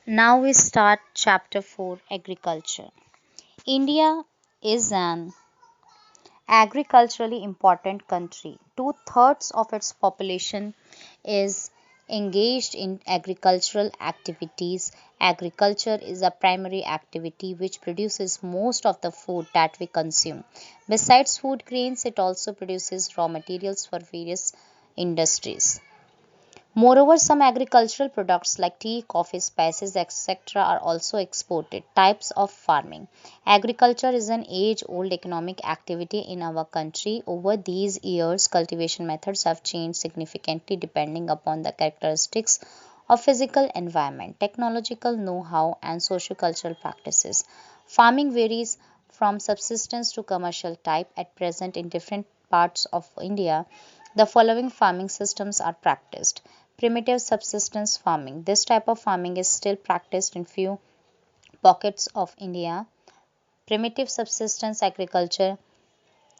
Now we start chapter 4, Agriculture. India is an agriculturally important country. Two-thirds of its population is engaged in agricultural activities. Agriculture is a primary activity which produces most of the food that we consume. Besides food grains, it also produces raw materials for various industries. Moreover, some agricultural products like tea, coffee, spices, etc. are also exported. Types of farming. Agriculture is an age old economic activity in our country. Over these years, cultivation methods have changed significantly depending upon the characteristics of physical environment, technological know how, and sociocultural practices. Farming varies from subsistence to commercial type at present in different parts of India. The following farming systems are practiced. Primitive subsistence farming. This type of farming is still practiced in few pockets of India. Primitive subsistence agriculture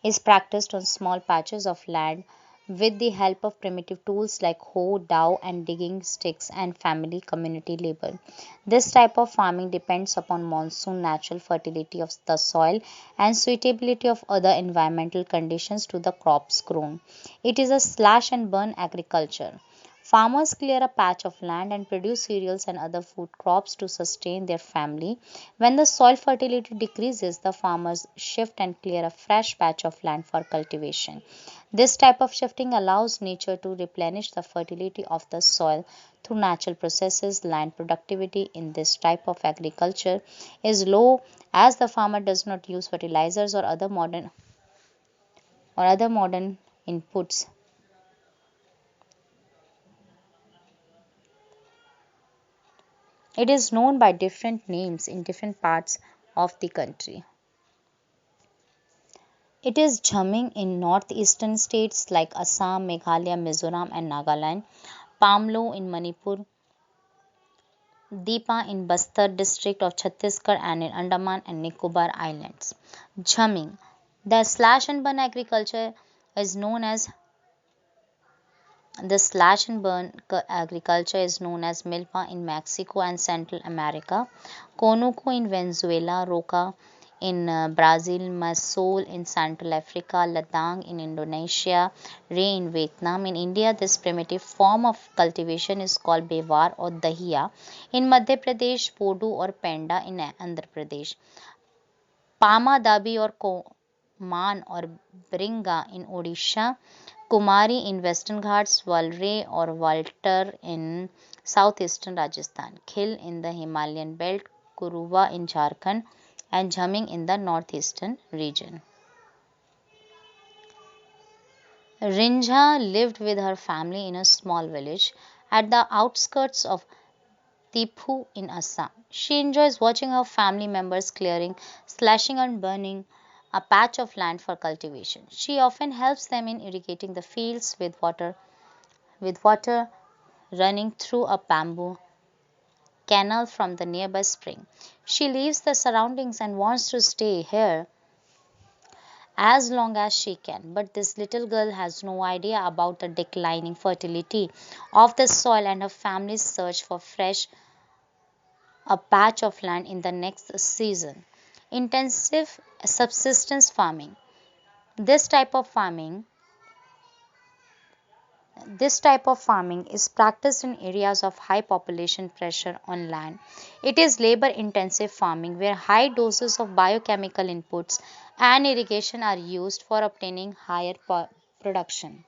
is practiced on small patches of land with the help of primitive tools like hoe, dhow, and digging sticks and family community labor. This type of farming depends upon monsoon, natural fertility of the soil, and suitability of other environmental conditions to the crops grown. It is a slash and burn agriculture. Farmers clear a patch of land and produce cereals and other food crops to sustain their family. When the soil fertility decreases, the farmers shift and clear a fresh patch of land for cultivation. This type of shifting allows nature to replenish the fertility of the soil through natural processes. Land productivity in this type of agriculture is low as the farmer does not use fertilizers or other modern inputs. It is known by different names in different parts of the country. It is jamming in northeastern states like Assam, Meghalaya, Mizoram, and Nagaland, Pamlo in Manipur, Deepa in Bastar district of Chhattisgarh, and in Andaman and Nicobar Islands. Jamming. The slash and burn agriculture is known as The slash and burn agriculture is known as milpa in Mexico and Central America, conuco in Venezuela, roca in Brazil, masol in Central Africa, ladang in Indonesia, ray in Vietnam. In India, this primitive form of cultivation is called bewar or dahiya. In Madhya Pradesh, podu or penda in Andhra Pradesh, pama dabi or man or bringa in Odisha, Kumari in Western Ghats, Valre or Walter in southeastern Rajasthan, Khil in the Himalayan belt, Kuruva in Jharkhand, and Jhaming in the northeastern region. Rinjha lived with her family in a small village at the outskirts of Tiphu in Assam. She enjoys watching her family members clearing, slashing, and burning a patch of land for cultivation. She often helps them in irrigating the fields with water running through a bamboo canal from the nearby spring. She leaves the surroundings and wants to stay here as long as she can. But this little girl has no idea about the declining fertility of the soil and her family's search for fresh a patch of land in the next season. Intensive subsistence farming. This type of farming This type of farming is practiced in areas of high population pressure on land. It is labor intensive farming where high doses of biochemical inputs and irrigation are used for obtaining higher production.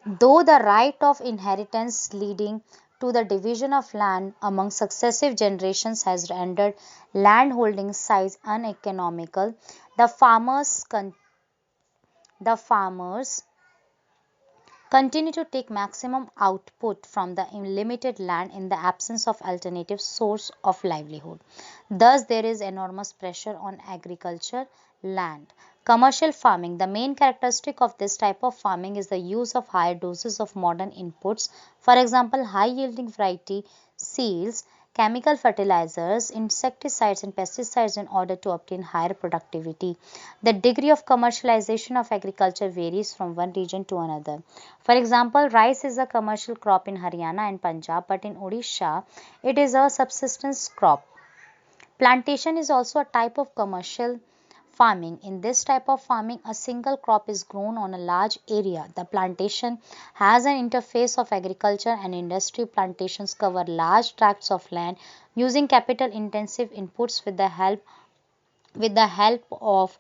Though the right of inheritance leading to the division of land among successive generations has rendered landholding size uneconomical, the farmers continue to take maximum output from the limited land in the absence of alternative source of livelihood. Thus, there is enormous pressure on agriculture land. Commercial farming. The main characteristic of this type of farming is the use of higher doses of modern inputs. For example, high yielding variety seeds chemical fertilizers, insecticides, and pesticides in order to obtain higher productivity. The degree of commercialization of agriculture varies from one region to another. For example, rice is a commercial crop in Haryana and Punjab, but in Odisha, it is a subsistence crop. Plantation is also a type of commercial farming. In this type of farming, a single crop is grown on a large area. The plantation has an interface of agriculture and industry. Plantations cover large tracts of land using capital intensive inputs with the help of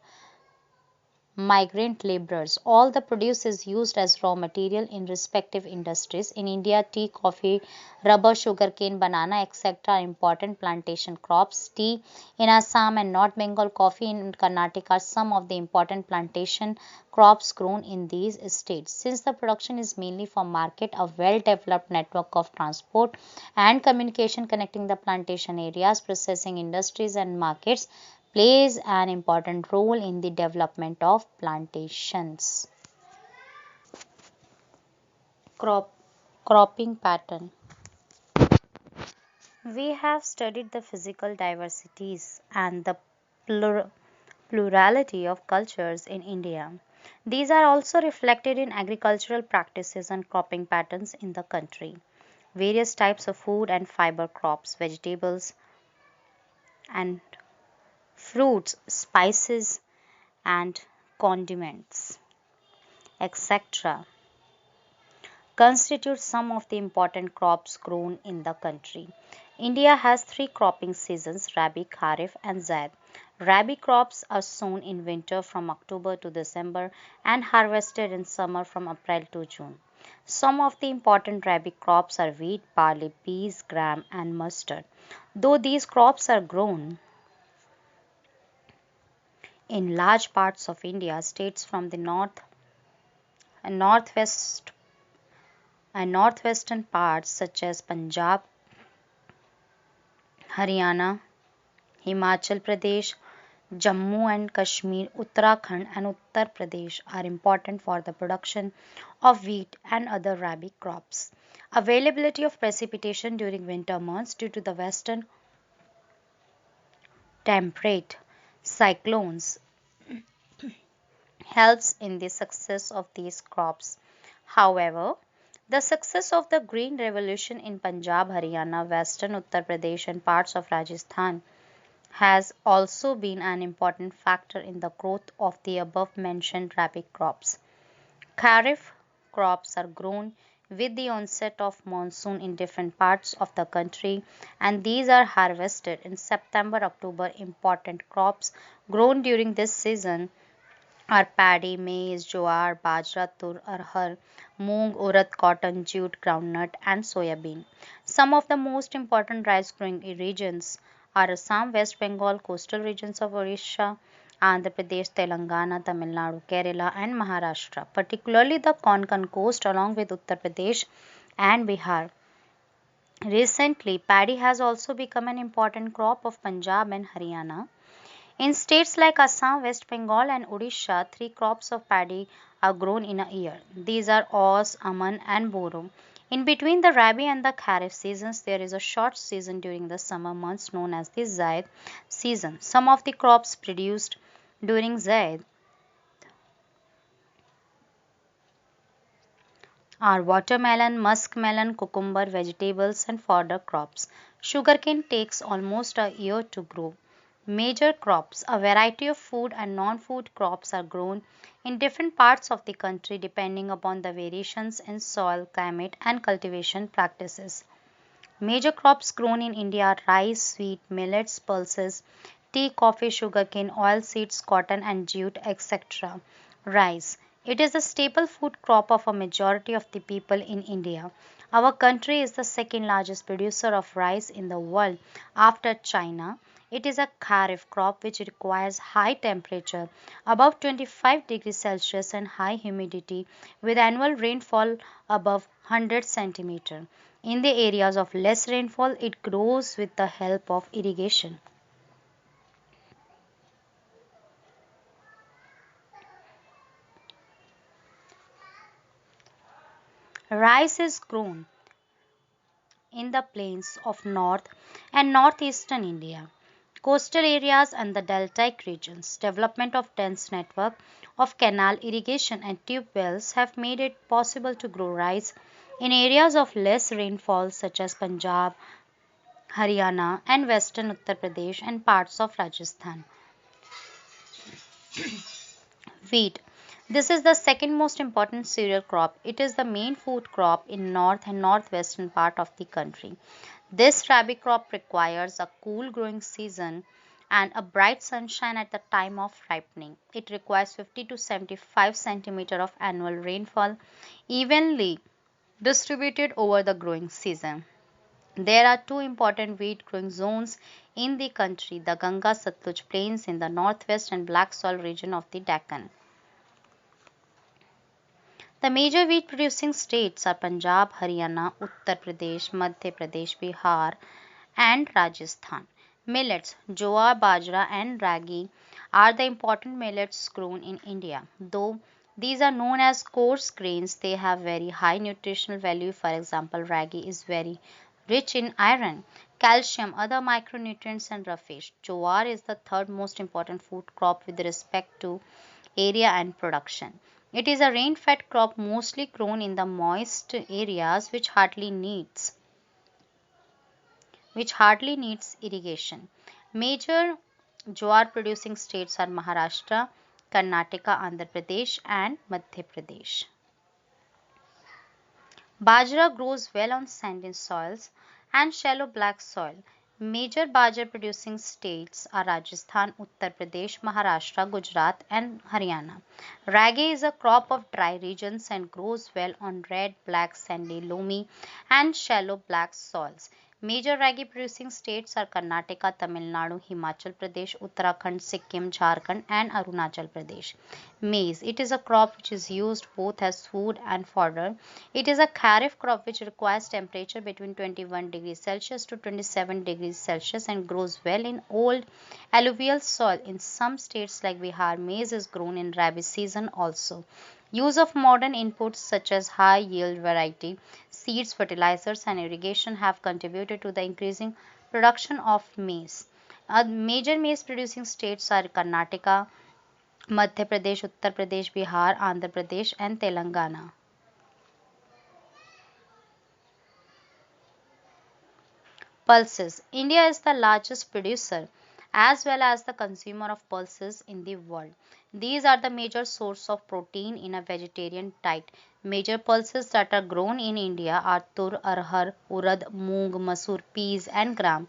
migrant laborers. All the produce is used as raw material in respective industries. In India, tea, coffee, rubber, sugarcane, banana, etc. are important plantation crops. Tea in Assam and North Bengal, coffee in Karnataka are some of the important plantation crops grown in these states. Since the production is mainly for market, a well-developed network of transport and communication connecting the plantation areas, processing industries and markets plays an important role in the development of plantations. Crop Cropping pattern. We have studied the physical diversities and the plurality of cultures in India. These are also reflected in agricultural practices and cropping patterns in the country. Various types of food and fiber crops, vegetables and fruits, spices and condiments, etc., constitute some of the important crops grown in the country. India has three cropping seasons: Rabi, Kharif, and Zaid. Rabi crops are sown in winter from October to December and harvested in summer from April to June. Some of the important Rabi crops are wheat, barley, peas, gram, and mustard. Though these crops are grown in large parts of India, states from the north and northwest and northwestern parts such as Punjab, Haryana, Himachal Pradesh, Jammu and Kashmir, Uttarakhand, and Uttar Pradesh are important for the production of wheat and other rabi crops. Availability of precipitation during winter months due to the western temperate cyclones helps in the success of these crops. However, the success of the Green Revolution in Punjab, Haryana, Western Uttar Pradesh, and parts of Rajasthan has also been an important factor in the growth of the above mentioned rabi crops. Kharif crops are grown with the onset of monsoon in different parts of the country, and these are harvested in September October. Important crops grown during this season are paddy, maize, jowar, bajra, tur, arhar, moong, urad, cotton, jute, groundnut, and soybean. Some of the most important rice growing regions are Assam, West Bengal, coastal regions of Orissa, Andhra Pradesh, Telangana, Tamil Nadu, Kerala, and Maharashtra, particularly the Konkan coast along with Uttar Pradesh and Bihar. Recently, paddy has also become an important crop of Punjab and Haryana. In states like Assam, West Bengal, and Odisha, three crops of paddy are grown in a year. These are Oz, Aman, and Boro. In between the Rabi and the Kharif seasons, there is a short season during the summer months known as the Zaid season. Some of the crops produced during Zaid are watermelon, muskmelon, cucumber, vegetables, and fodder crops. Sugarcane takes almost a year to grow. Major crops. A variety of food and non food crops are grown in different parts of the country depending upon the variations in soil, climate, and cultivation practices. Major crops grown in India are rice, wheat, millets, pulses, tea, coffee, sugarcane, oilseeds, cotton, and jute, etc. Rice. It is the staple food crop of a majority of the people in India. Our country is the second largest producer of rice in the world after China. It is a kharif crop which requires high temperature above 25 degrees Celsius and high humidity with annual rainfall above 100 centimeter. In the areas of less rainfall, it grows with the help of irrigation. Rice is grown in the plains of north and northeastern India, coastal areas and the deltaic regions. Development of dense network of canal irrigation and tube wells have made it possible to grow rice in areas of less rainfall such as Punjab, Haryana and western Uttar Pradesh and parts of Rajasthan. Wheat. This is the second most important cereal crop. It is the main food crop in north and northwestern part of the country. This rabi crop requires a cool growing season and a bright sunshine at the time of ripening. It requires 50 to 75 centimeter of annual rainfall evenly distributed over the growing season. There are two important wheat growing zones in the country, the Ganga Satluj plains in the northwest and black soil region of the Deccan. The major wheat producing states are Punjab, Haryana, Uttar Pradesh, Madhya Pradesh, Bihar, and Rajasthan. Millets, jowar, bajra, and ragi are the important millets grown in India. Though these are known as coarse grains, they have very high nutritional value. For example, ragi is very rich in iron, calcium, other micronutrients, and roughage. Jowar is the third most important food crop with respect to area and production. It is a rain-fed crop mostly grown in the moist areas which hardly needs irrigation. Major jowar producing states are Maharashtra, Karnataka, Andhra Pradesh and Madhya Pradesh. Bajra grows well on sandy soils and shallow black soil. Major bajra producing states are Rajasthan, Uttar Pradesh, Maharashtra, Gujarat, and Haryana. Ragi is a crop of dry regions and grows well on red, black, sandy, loamy, and shallow black soils. Major ragi producing states are Karnataka, Tamil Nadu, Himachal Pradesh, Uttarakhand, Sikkim, Jharkhand, and Arunachal Pradesh. Maize. It is a crop which is used both as food and fodder. It is a kharif crop which requires temperature between 21 degrees Celsius to 27 degrees Celsius and grows well in old alluvial soil. In some states like Bihar, maize is grown in rabi season also. Use of modern inputs such as high yield variety, seeds, fertilizers, and irrigation have contributed to the increasing production of maize. Major maize producing states are Karnataka, Madhya Pradesh, Uttar Pradesh, Bihar, Andhra Pradesh, and Telangana. Pulses. India is the largest producer as well as the consumer of pulses in the world. These are the major source of protein in a vegetarian diet. Major pulses that are grown in India are tur, arhar, urad, moong, masoor, peas, and gram.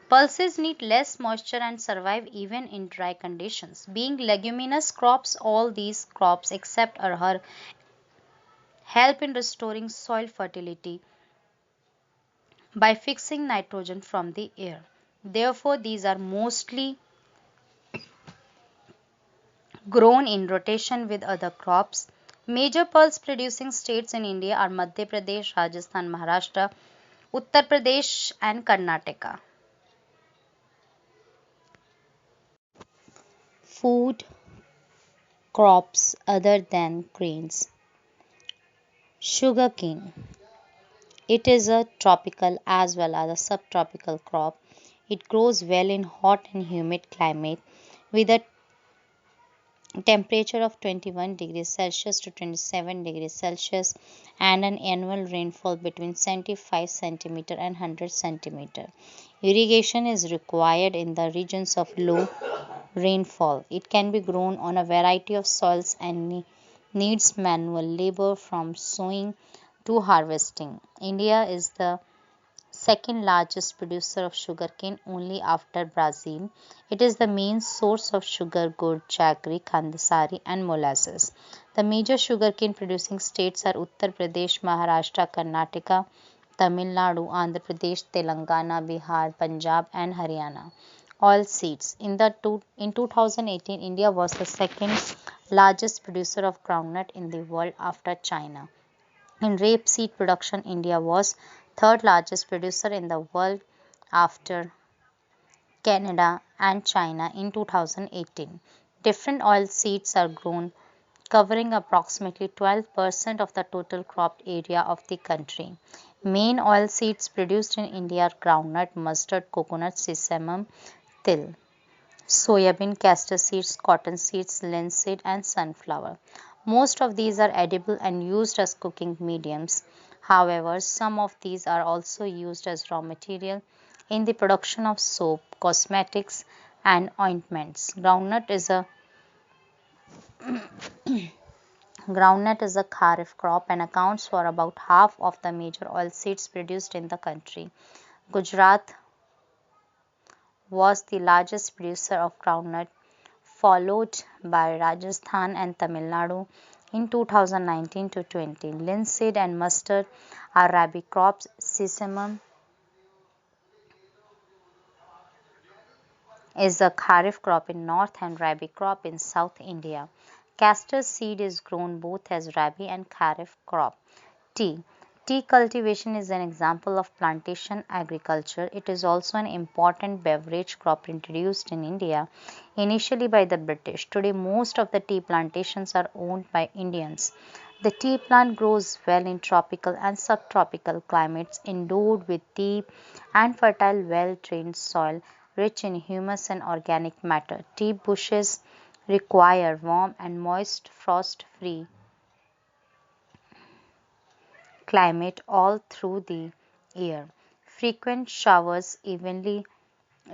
Pulses need less moisture and survive even in dry conditions. Being leguminous crops, all these crops except arhar help in restoring soil fertility by fixing nitrogen from the air. Therefore, these are mostly grown in rotation with other crops. Major pulse producing states in India are Madhya Pradesh, Rajasthan, Maharashtra, Uttar Pradesh, and Karnataka. Food crops other than grains. Sugarcane. It is a tropical as well as a subtropical crop. It grows well in hot and humid climate with a temperature of 21 degrees Celsius to 27 degrees Celsius and an annual rainfall between 75 centimeter and 100 centimeter. Irrigation is required in the regions of low rainfall. It can be grown on a variety of soils and needs manual labor from sowing to harvesting. India is the second largest producer of sugarcane only after Brazil. It is the main source of sugar, gur, jaggery, khandasari, and molasses. The major sugarcane producing states are Uttar Pradesh, Maharashtra, Karnataka, Tamil Nadu, Andhra Pradesh, Telangana, Bihar, Punjab, and Haryana. Oilseeds. In 2018, India was the second largest producer of groundnut in the world after China. In rapeseed production, India was third largest producer in the world after Canada and China in 2018. Different oil seeds are grown covering approximately 12% of the total cropped area of the country. Main oilseeds produced in India are groundnut, mustard, coconut, sesame, til, soybean, castor seeds, cotton seeds, linseed, and sunflower. Most of these are edible and used as cooking mediums. However, some of these are also used as raw material in the production of soap, cosmetics, and ointments. Groundnut is a kharif crop and accounts for about half of the major oilseeds produced in the country. Gujarat was the largest producer of groundnut, followed by Rajasthan and Tamil Nadu in 2019 to 20. Linseed and mustard are rabi crops. Sesame is a kharif crop in north and rabi crop in South India. Castor seed is grown both as rabi and kharif crop. Tea. Tea cultivation is an example of plantation agriculture. It is also an important beverage crop introduced in India initially by the British. Today, most of the tea plantations are owned by Indians. The tea plant grows well in tropical and subtropical climates, endowed with deep and fertile, well drained soil rich in humus and organic matter. Tea bushes require warm and moist, frost free climate all through the year. Frequent showers, evenly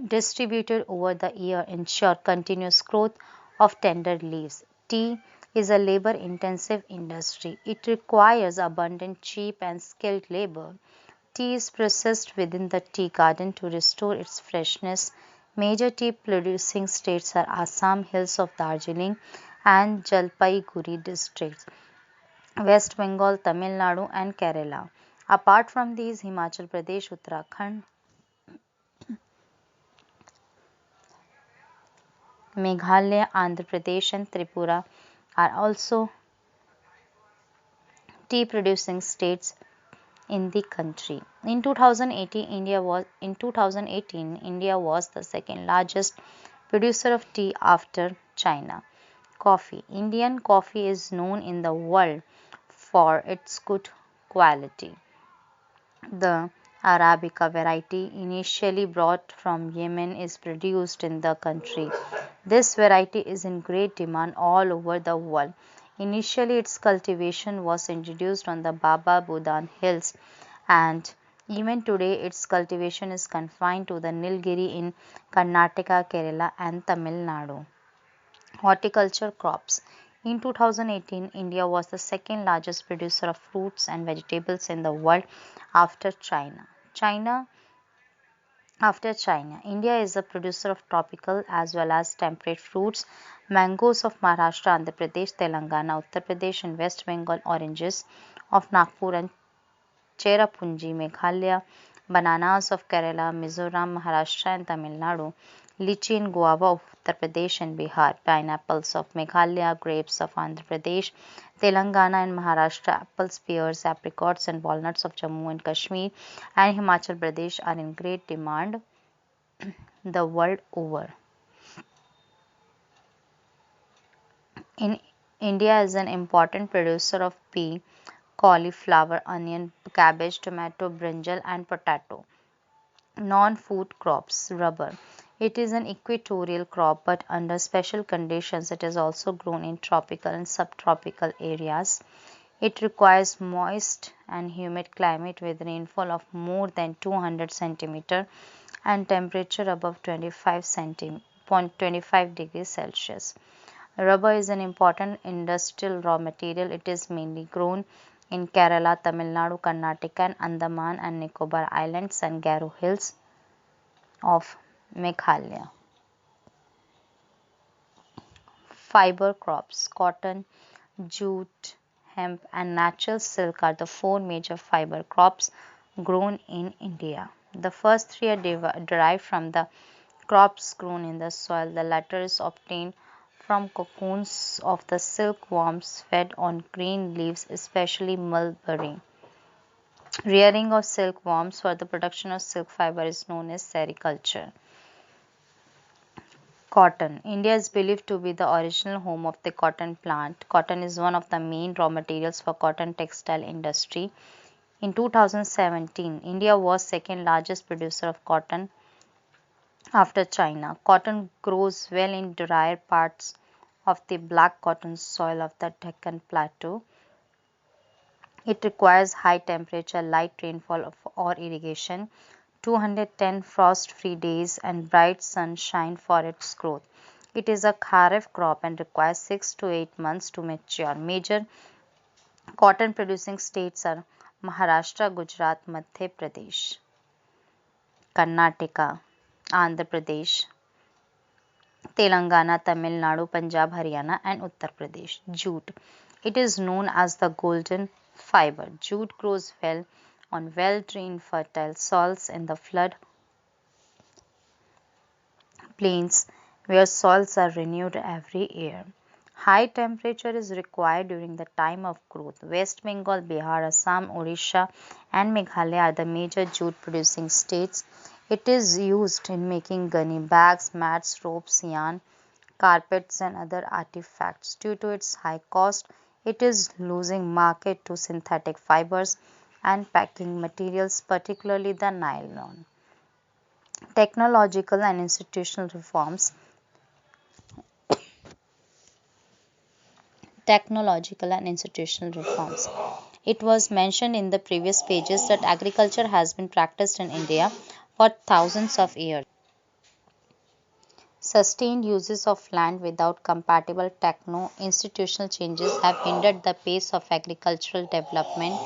distributed over the year, ensure continuous growth of tender leaves. Tea is a labor intensive industry. It requires abundant, cheap, and skilled labor. Tea is processed within the tea garden to restore its freshness. Major tea producing states are Assam, hills of Darjeeling, and Jalpaiguri districts. West Bengal, Tamil Nadu, and Kerala. Apart from these, Himachal Pradesh, Uttarakhand, Meghalaya, Andhra Pradesh, and Tripura are also tea producing states in the country. In 2018, India was the second largest producer of tea after China. Coffee. Indian coffee is known in the world for its good quality. The Arabica variety, initially brought from Yemen, is produced in the country. This variety is in great demand all over the world. Initially, its cultivation was introduced on the Baba Budan Hills, and even today, its cultivation is confined to the Nilgiri in Karnataka, Kerala, and Tamil Nadu. Horticulture crops. In 2018, India was the second largest producer of fruits and vegetables in the world after China. India is a producer of tropical as well as temperate fruits. Mangoes of Maharashtra, Andhra Pradesh, Telangana, Uttar Pradesh, and West Bengal, oranges of Nagpur and Cherrapunji, Meghalaya, bananas of Kerala, Mizoram, Maharashtra, and Tamil Nadu, lychee and guava of Uttar Pradesh and Bihar, pineapples of Meghalaya, grapes of Andhra Pradesh, Telangana and Maharashtra, apples, pears, apricots, and walnuts of Jammu and Kashmir and Himachal Pradesh are in great demand the world over. In India is an important producer of pea, cauliflower, onion, cabbage, tomato, brinjal, and potato. Non-food crops. Rubber. It is an equatorial crop, but under special conditions it is also grown in tropical and subtropical areas. It requires moist and humid climate with rainfall of more than 200 centimeter and temperature above 25 degrees Celsius. Rubber is an important industrial raw material. It is mainly grown in Kerala, Tamil Nadu, Karnataka, and Andaman and Nicobar Islands and Garo Hills of Meghalaya. Fiber crops. Cotton, jute, hemp, and natural silk are the four major fiber crops grown in India. The first three are derived from the crops grown in the soil. The latter is obtained from cocoons of the silkworms fed on green leaves, especially mulberry. Rearing of silkworms for the production of silk fiber is known as sericulture. Cotton. India is believed to be the original home of the cotton plant. Cotton is one of the main raw materials for cotton textile industry. In 2017, India was second largest producer of cotton after China. Cotton grows well in drier parts of the black cotton soil of the Deccan Plateau. It requires high temperature, light rainfall or irrigation, 210 frost-free days and bright sunshine for its growth. It is a kharif crop and requires 6 to 8 months to mature. Major cotton producing states are Maharashtra, Gujarat, Madhya Pradesh, Karnataka, Andhra Pradesh, Telangana, Tamil Nadu, Punjab, Haryana, and Uttar Pradesh. Jute. It is known as the golden fiber. Jute grows well on well-drained fertile soils in the flood plains where soils are renewed every year. High temperature is required during the time of growth. West Bengal, Bihar, Assam, Odisha, and Meghalaya are the major jute producing states. It is used in making gunny bags, mats, ropes, yarn, carpets, and other artifacts. Due to its high cost, it is losing market to synthetic fibers and packing materials, particularly the nylon. Technological and institutional reforms. Technological and institutional reforms. It was mentioned in the previous pages that agriculture has been practiced in India for thousands of years. Sustained uses of land without compatible techno-institutional changes have hindered the pace of agricultural development.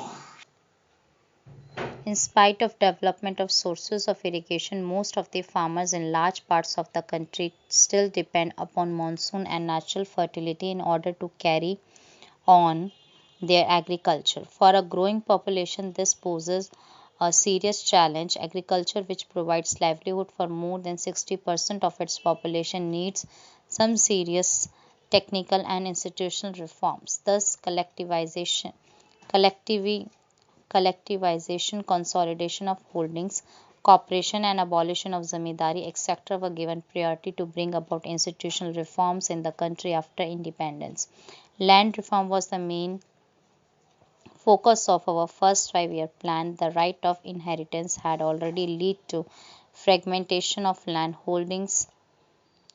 In spite of development of sources of irrigation, most of the farmers in large parts of the country still depend upon monsoon and natural fertility in order to carry on their agriculture. For a growing population, this poses a serious challenge. Agriculture, which provides livelihood for more than 60% of its population, needs some serious technical and institutional reforms. Thus, collectivization, consolidation of holdings, cooperation and abolition of zamindari, etc. were given priority to bring about institutional reforms in the country after independence. Land reform was the main focus of our first 5-year plan. The right of inheritance had already led to fragmentation of land holdings,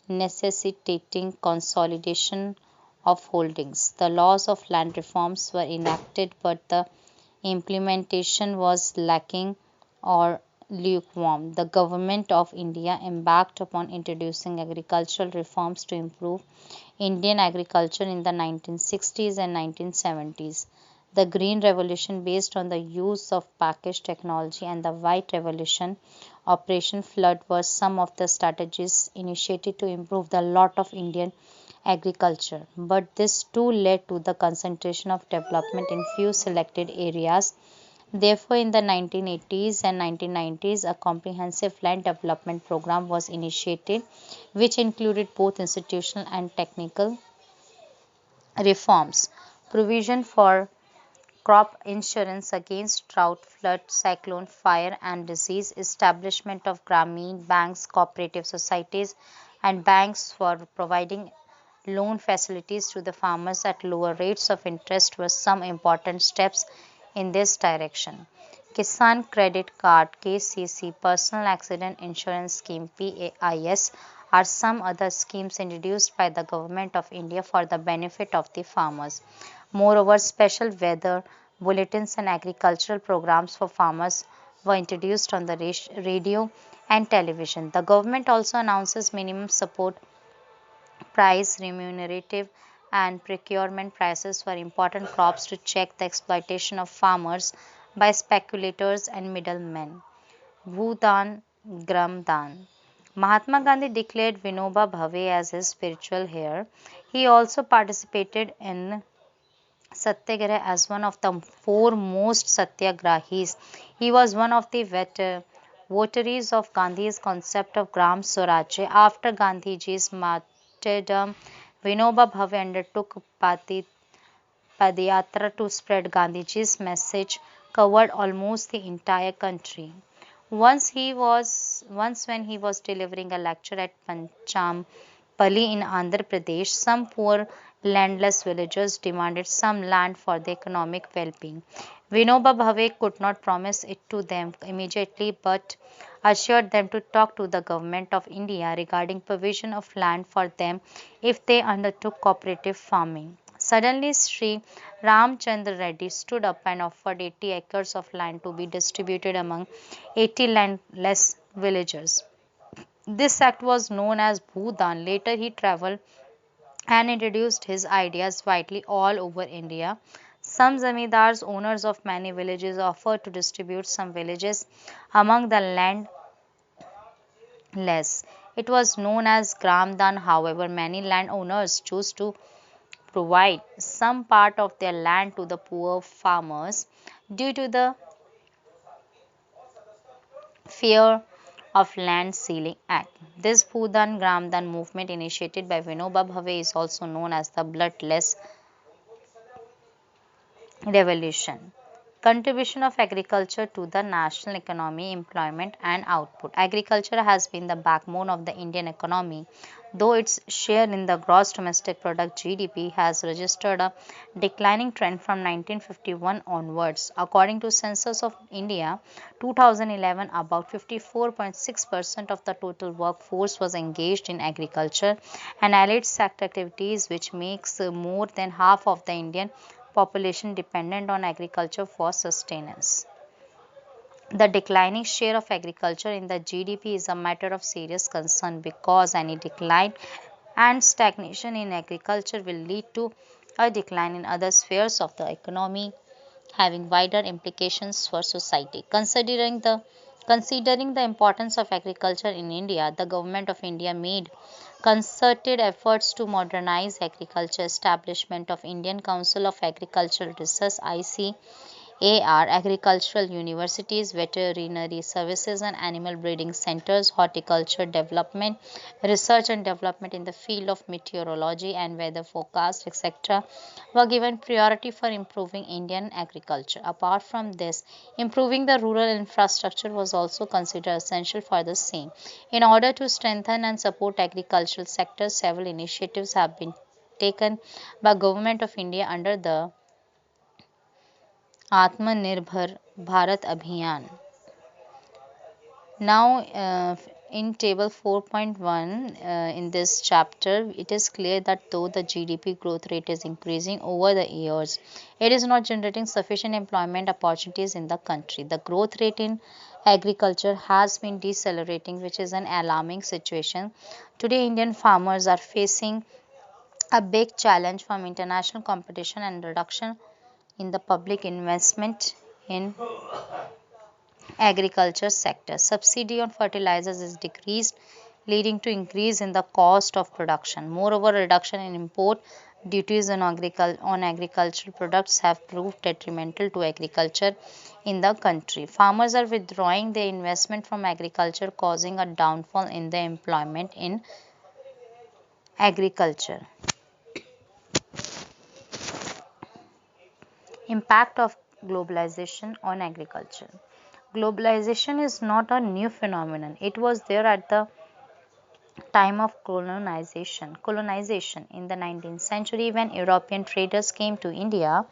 necessitating consolidation of holdings. The laws of land reforms were enacted, but the implementation was lacking or lukewarm. The government of India embarked upon introducing agricultural reforms to improve Indian agriculture in the 1960s and 1970s. The Green Revolution, based on the use of package technology, and the White Revolution, Operation Flood, were some of the strategies initiated to improve the lot of Indian agriculture. But this too led to the concentration of development in few selected areas. Therefore, in the 1980s and 1990s, a comprehensive land development program was initiated, which included both institutional and technical reforms. Provision for crop insurance against drought, flood, cyclone, fire, and disease, establishment of Grameen banks, cooperative societies, and banks for providing loan facilities to the farmers at lower rates of interest were some important steps in this direction. Kisan Credit Card (KCC), Personal Accident Insurance Scheme (PAIS) are some other schemes introduced by the Government of India for the benefit of the farmers. Moreover, special weather bulletins and agricultural programs for farmers were introduced on the radio and television. The government also announces minimum support price, remunerative, and procurement prices for important crops to check the exploitation of farmers by speculators and middlemen. Bhudan Gram Dan. Mahatma Gandhi declared Vinoba Bhave as his spiritual heir. He also participated in Satyagraha as one of the foremost satyagrahis. He was one of the votaries of Gandhi's concept of Gram Swarajya. After Gandhiji's martyrdom, Vinoba Bhave undertook Padayatra to spread Gandhiji's message, covered almost the entire country. Once when he was delivering a lecture at Pali in Andhra Pradesh, some poor landless villagers demanded some land for their economic well-being. Vinoba Bhave could not promise it to them immediately but assured them to talk to the government of India regarding provision of land for them if they undertook cooperative farming. Suddenly, Sri Ramchandra Reddy stood up and offered 80 acres of land to be distributed among 80 landless villagers. This act was known as Bhudan. Later, he traveled and introduced his ideas widely all over India. Some zamindars, owners of many villages, offered to distribute some villages among the landless. It was known as Gramdan. However, many landowners chose to provide some part of their land to the poor farmers due to the fear of land ceiling act. This Bhudan Gramdan movement initiated by Vinoba Bhave is also known as the bloodless revolution. Contribution of agriculture to the national economy, employment and output. Agriculture has been the backbone of the Indian economy, though its share in the gross domestic product GDP has registered a declining trend from 1951 onwards. According to Census of India 2011, about 54.6% of the total workforce was engaged in agriculture and allied sector activities, which makes more than half of the Indian population dependent on agriculture for sustenance. The declining share of agriculture in the GDP is a matter of serious concern because any decline and stagnation in agriculture will lead to a decline in other spheres of the economy, having wider implications for society. Considering the importance of agriculture in India, the government of India made concerted efforts to modernize agriculture. Establishment of Indian Council of Agricultural Research ICAR, agricultural universities, veterinary services and animal breeding centers, horticulture development, research and development in the field of meteorology and weather forecast, etc., were given priority for improving Indian agriculture. Apart from this, improving the rural infrastructure was also considered essential for the same. In order to strengthen and support agricultural sectors, several initiatives have been taken by Government of India under the Atmanirbhar Bharat Abhiyan. Now, in table 4.1 in this chapter, it is clear that though the GDP growth rate is increasing over the years, it is not generating sufficient employment opportunities in the country. The growth rate in agriculture has been decelerating, which is an alarming situation. Today, Indian farmers are facing a big challenge from international competition and reduction in the public investment in agriculture sector. Subsidy on fertilizers is decreased, leading to increase in the cost of production. Moreover, reduction in import duties on agricultural products have proved detrimental to agriculture in the country. Farmers are withdrawing their investment from agriculture, causing a downfall in the employment in agriculture. Impact of globalization on agriculture. Globalization is not a new phenomenon. It was there at the time of colonization in the 19th century when European traders came to India.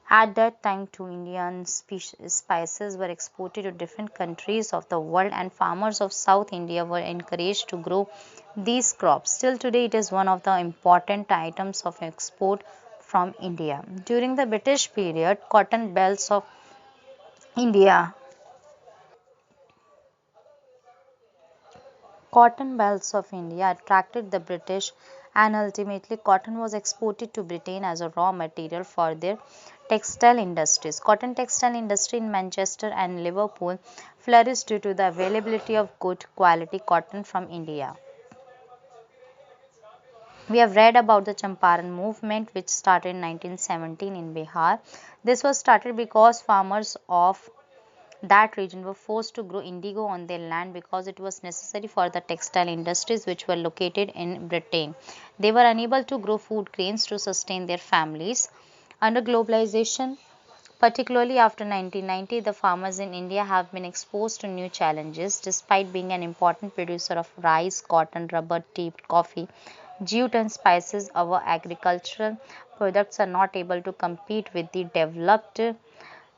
At that time, two Indian spices were exported to different countries of the world, and farmers of South India were encouraged to grow these crops. Still today, it is one of the important items of export from India. During the British period, India Cotton belts of India attracted the British, and ultimately cotton was exported to Britain as a raw material for their textile industries. Cotton textile industry in Manchester and Liverpool flourished due to the availability of good quality cotton from India. We have read about the Champaran movement, which started in 1917 in Bihar. This was started because farmers of that region were forced to grow indigo on their land because it was necessary for the textile industries which were located in Britain. They were unable to grow food grains to sustain their families. Under globalization, Particularly after 1990, the farmers in India have been exposed to new challenges. Despite being an important producer of rice, cotton, rubber, tea, coffee, jute, and spices, our agricultural products are not able to compete with the developed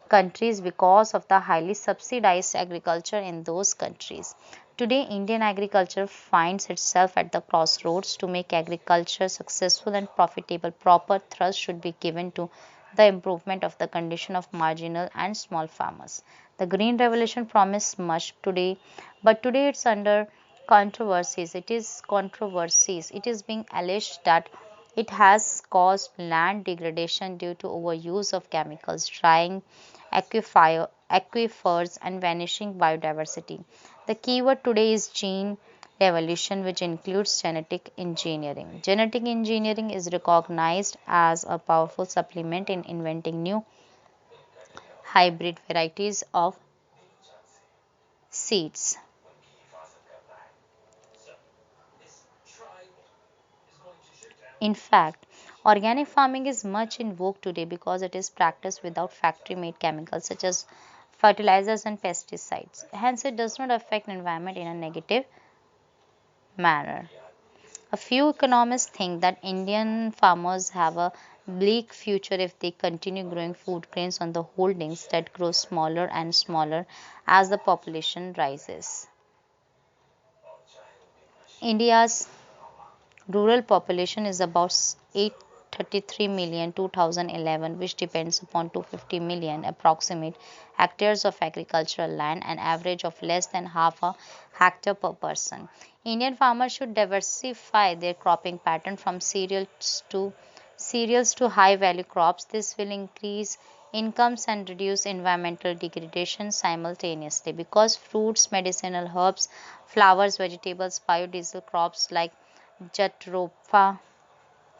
countries because of the highly subsidized agriculture in those countries. Today, Indian agriculture finds itself at the crossroads. To make agriculture successful and profitable, proper thrust should be given to the improvement of the condition of marginal and small farmers. The Green Revolution promised much today, but today it's under controversies. It is being alleged that it has caused land degradation due to overuse of chemicals, drying aquifers, and vanishing biodiversity. The keyword today is gene revolution, which includes genetic engineering. Genetic engineering is recognized as a powerful supplement in inventing new hybrid varieties of seeds. In fact, organic farming is much in vogue today because it is practiced without factory made chemicals such as fertilizers and pesticides. Hence, it does not affect environment in a negative manner. A few economists think that Indian farmers have a bleak future if they continue growing food grains on the holdings that grow smaller and smaller as the population rises. India's rural population is about 833 million 2011, which depends upon 250 million approximate hectares of agricultural land, an average of less than half a hectare per person. Indian farmers should diversify their cropping pattern from cereals to high value crops. This will increase incomes and reduce environmental degradation simultaneously because fruits, medicinal herbs, flowers, vegetables, biodiesel crops like Jatropha,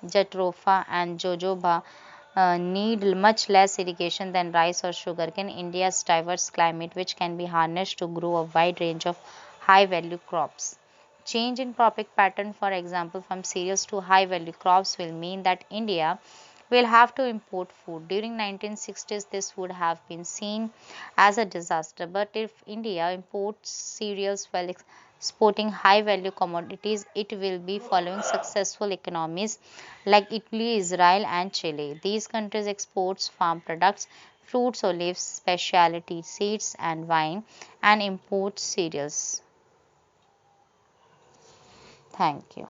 Jatropha and Jojoba need much less irrigation than rice or sugarcane. India's diverse climate, which can be harnessed to grow a wide range of high value crops. Change in cropping pattern, for example, from cereals to high value crops, will mean that India will have to import food. During 1960s, this would have been seen as a disaster. But if India imports cereals while exporting high value commodities, it will be following successful economies like Italy, Israel, and Chile. These countries exports farm products, fruits, olives, specialty seeds, and wine, and import cereals. Thank you.